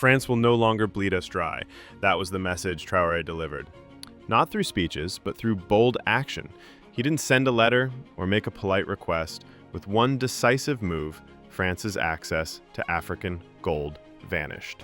France will no longer bleed us dry. That was the message Traore delivered. Not through speeches, but through bold action. He didn't send a letter or make a polite request. With one decisive move, France's access to African gold vanished.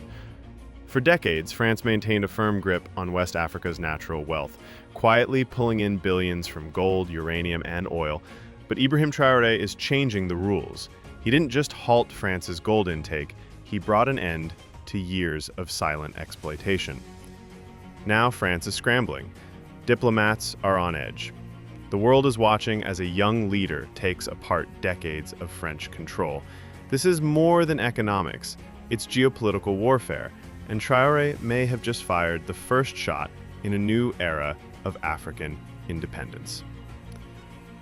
For decades, France maintained a firm grip on West Africa's natural wealth, quietly pulling in billions from gold, uranium, and oil. But Ibrahim Traore is changing the rules. He didn't just halt France's gold intake, he brought an end to years of silent exploitation. Now France is scrambling. Diplomats are on edge. The world is watching as a young leader takes apart decades of French control. This is more than economics, it's geopolitical warfare, and Traore may have just fired the first shot in a new era of African independence.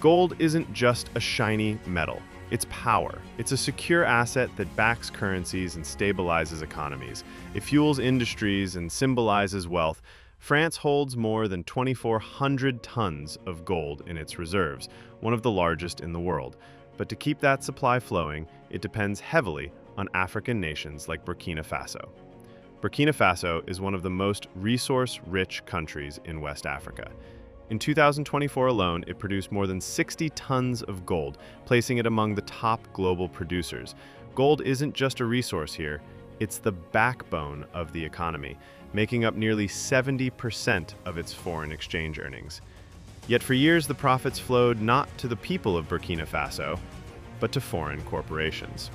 Gold isn't just a shiny metal. It's power. It's a secure asset that backs currencies and stabilizes economies. It fuels industries and symbolizes wealth. France holds more than 2,400 tons of gold in its reserves, one of the largest in the world. But to keep that supply flowing, it depends heavily on African nations like Burkina Faso. Burkina Faso is one of the most resource-rich countries in West Africa. In 2024 alone, it produced more than 60 tons of gold, placing it among the top global producers. Gold isn't just a resource here, it's the backbone of the economy, making up nearly 70% of its foreign exchange earnings. Yet for years, the profits flowed not to the people of Burkina Faso, but to foreign corporations.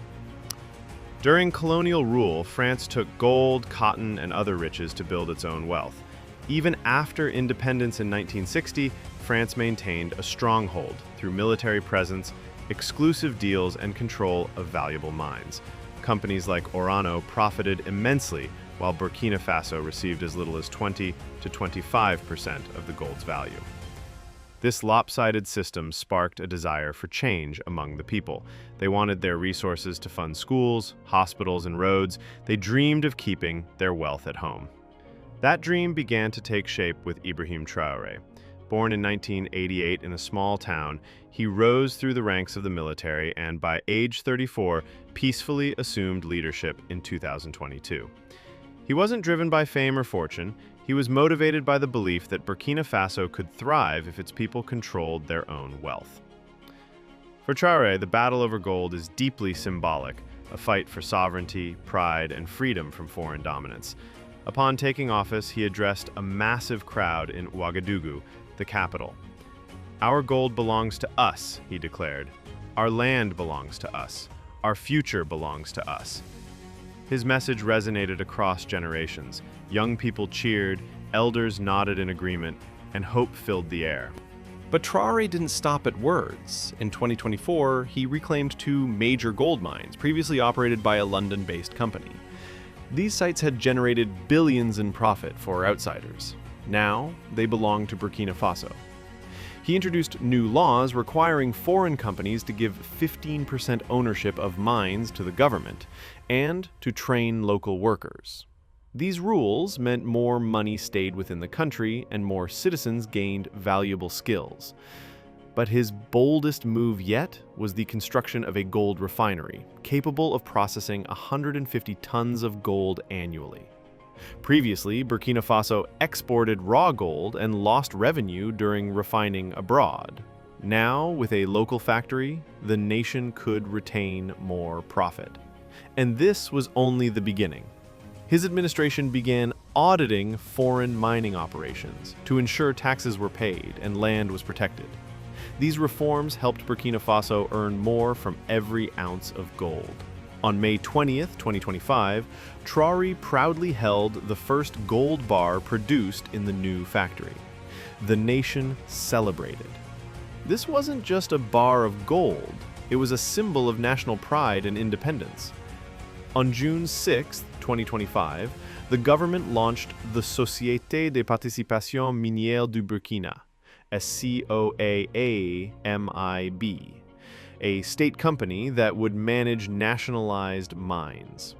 During colonial rule, France took gold, cotton, and other riches to build its own wealth. Even after independence in 1960, France maintained a stronghold through military presence, exclusive deals, and control of valuable mines. Companies like Orano profited immensely, while Burkina Faso received as little as 20 to 25% of the gold's value. This lopsided system sparked a desire for change among the people. They wanted their resources to fund schools, hospitals, and roads. They dreamed of keeping their wealth at home. That dream began to take shape with Ibrahim Traore. Born in 1988 in a small town, he rose through the ranks of the military and by age 34, peacefully assumed leadership in 2022. He wasn't driven by fame or fortune. He was motivated by the belief that Burkina Faso could thrive if its people controlled their own wealth. For Traore, the battle over gold is deeply symbolic, a fight for sovereignty, pride, and freedom from foreign dominance. Upon taking office, he addressed a massive crowd in Ouagadougou, the capital. "Our gold belongs to us," he declared. "Our land belongs to us. Our future belongs to us." His message resonated across generations. Young people cheered, elders nodded in agreement, and hope filled the air. But Traore didn't stop at words. In 2024, he reclaimed two major gold mines, previously operated by a London-based company. These sites had generated billions in profit for outsiders. Now, they belong to Burkina Faso. He introduced new laws requiring foreign companies to give 15% ownership of mines to the government and to train local workers. These rules meant more money stayed within the country and more citizens gained valuable skills. But his boldest move yet was the construction of a gold refinery, capable of processing 150 tons of gold annually. Previously, Burkina Faso exported raw gold and lost revenue during refining abroad. Now, with a local factory, the nation could retain more profit. And this was only the beginning. His administration began auditing foreign mining operations to ensure taxes were paid and land was protected. These reforms helped Burkina Faso earn more from every ounce of gold. On May 20th, 2025, Traore proudly held the first gold bar produced in the new factory. The nation celebrated. This wasn't just a bar of gold, it was a symbol of national pride and independence. On June 6, 2025, the government launched the Société de Participation Minière du Burkina, SCOAAMIB, a state company that would manage nationalized mines.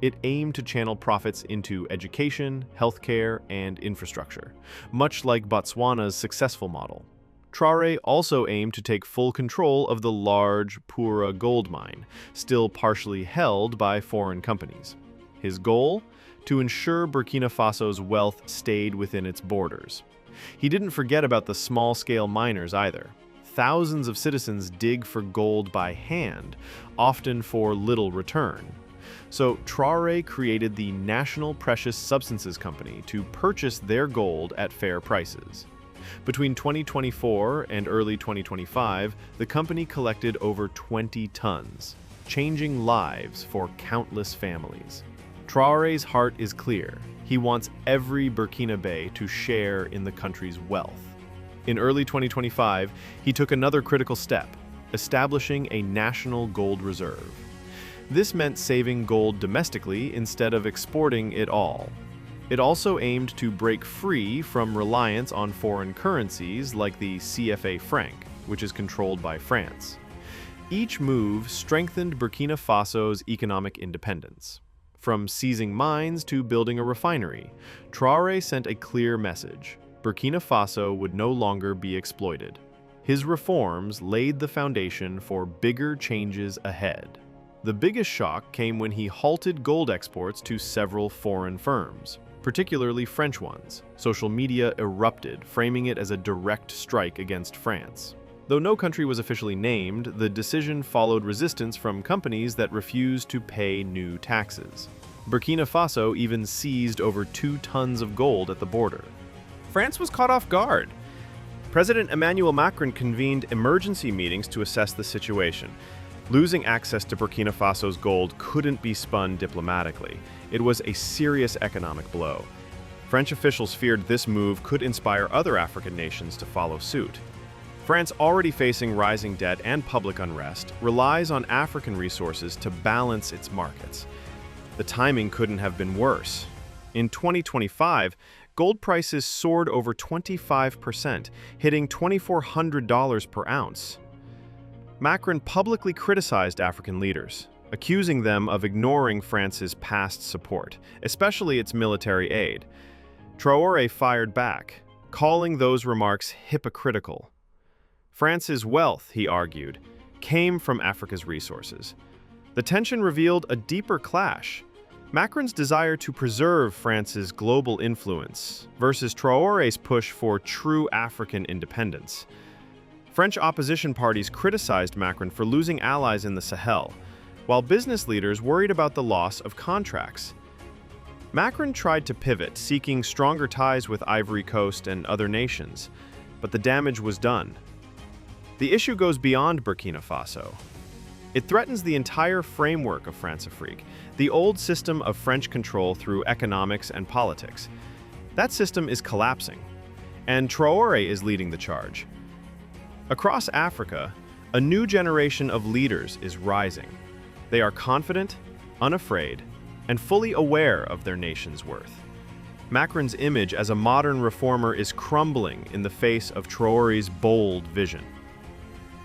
It aimed to channel profits into education, healthcare, and infrastructure, much like Botswana's successful model. Traore also aimed to take full control of the large Pura gold mine, still partially held by foreign companies. His goal? To ensure Burkina Faso's wealth stayed within its borders. He didn't forget about the small-scale miners either. Thousands of citizens dig for gold by hand, often for little return. So Traore created the National Precious Substances Company to purchase their gold at fair prices. Between 2024 and early 2025, the company collected over 20 tons, changing lives for countless families. Traore's heart is clear. He wants every Burkinabe to share in the country's wealth. In early 2025, he took another critical step, establishing a national gold reserve. This meant saving gold domestically instead of exporting it all. It also aimed to break free from reliance on foreign currencies like the CFA franc, which is controlled by France. Each move strengthened Burkina Faso's economic independence. From seizing mines to building a refinery, Traore sent a clear message: Burkina Faso would no longer be exploited. His reforms laid the foundation for bigger changes ahead. The biggest shock came when he halted gold exports to several foreign firms, particularly French ones. Social media erupted, framing it as a direct strike against France. Though no country was officially named, the decision followed resistance from companies that refused to pay new taxes. Burkina Faso even seized over 2 tons of gold at the border. France was caught off guard. President Emmanuel Macron convened emergency meetings to assess the situation. Losing access to Burkina Faso's gold couldn't be spun diplomatically. It was a serious economic blow. French officials feared this move could inspire other African nations to follow suit. France, already facing rising debt and public unrest, relies on African resources to balance its markets. The timing couldn't have been worse. In 2025, gold prices soared over 25%, hitting $2,400 per ounce. Macron publicly criticized African leaders, accusing them of ignoring France's past support, especially its military aid. Traore fired back, calling those remarks hypocritical. France's wealth, he argued, came from Africa's resources. The tension revealed a deeper clash: Macron's desire to preserve France's global influence versus Traore's push for true African independence. French opposition parties criticized Macron for losing allies in the Sahel, while business leaders worried about the loss of contracts. Macron tried to pivot, seeking stronger ties with Ivory Coast and other nations, but the damage was done. The issue goes beyond Burkina Faso. It threatens the entire framework of Françafrique, the old system of French control through economics and politics. That system is collapsing, and Traore is leading the charge. Across Africa, a new generation of leaders is rising. They are confident, unafraid, and fully aware of their nation's worth. Macron's image as a modern reformer is crumbling in the face of Traore's bold vision.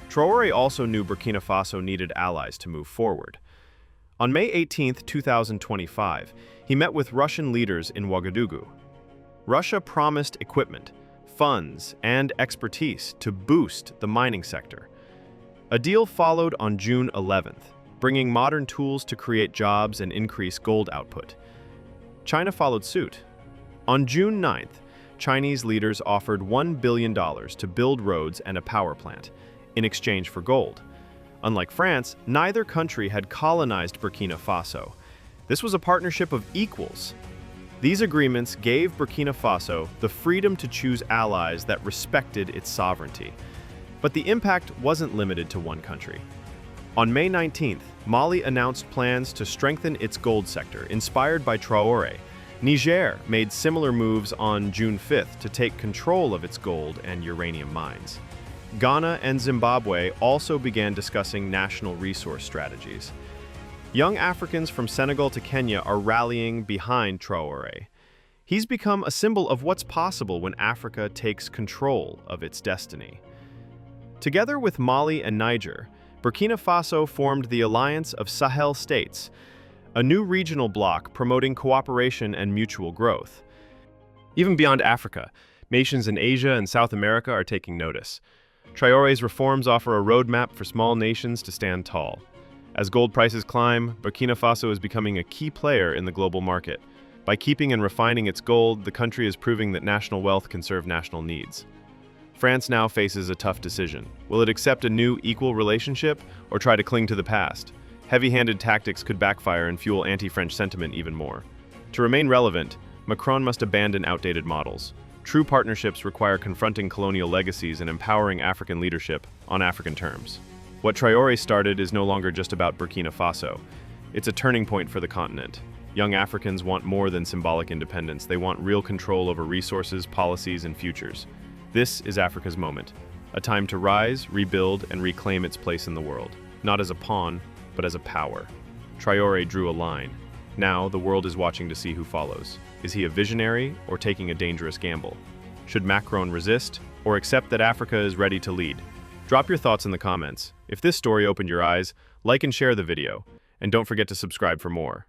Traore also knew Burkina Faso needed allies to move forward. On May 18, 2025, he met with Russian leaders in Ouagadougou. Russia promised equipment, funds, and expertise to boost the mining sector. A deal followed on June 11th, bringing modern tools to create jobs and increase gold output. China followed suit. On June 9th, Chinese leaders offered $1 billion to build roads and a power plant, in exchange for gold. Unlike France, neither country had colonized Burkina Faso. This was a partnership of equals. These agreements gave Burkina Faso the freedom to choose allies that respected its sovereignty. But the impact wasn't limited to one country. On May 19th, Mali announced plans to strengthen its gold sector, inspired by Traore. Niger made similar moves on June 5th to take control of its gold and uranium mines. Ghana and Zimbabwe also began discussing national resource strategies. Young Africans from Senegal to Kenya are rallying behind Traore. He's become a symbol of what's possible when Africa takes control of its destiny. Together with Mali and Niger, Burkina Faso formed the Alliance of Sahel States, a new regional bloc promoting cooperation and mutual growth. Even beyond Africa, nations in Asia and South America are taking notice. Traore's reforms offer a roadmap for small nations to stand tall. As gold prices climb, Burkina Faso is becoming a key player in the global market. By keeping and refining its gold, the country is proving that national wealth can serve national needs. France now faces a tough decision. Will it accept a new, equal relationship or try to cling to the past? Heavy-handed tactics could backfire and fuel anti-French sentiment even more. To remain relevant, Macron must abandon outdated models. True partnerships require confronting colonial legacies and empowering African leadership on African terms. What Traore started is no longer just about Burkina Faso. It's a turning point for the continent. Young Africans want more than symbolic independence. They want real control over resources, policies, and futures. This is Africa's moment, a time to rise, rebuild, and reclaim its place in the world, not as a pawn, but as a power. Traore drew a line. Now, the world is watching to see who follows. Is he a visionary or taking a dangerous gamble? Should Macron resist or accept that Africa is ready to lead? Drop your thoughts in the comments. If this story opened your eyes, like and share the video, and don't forget to subscribe for more.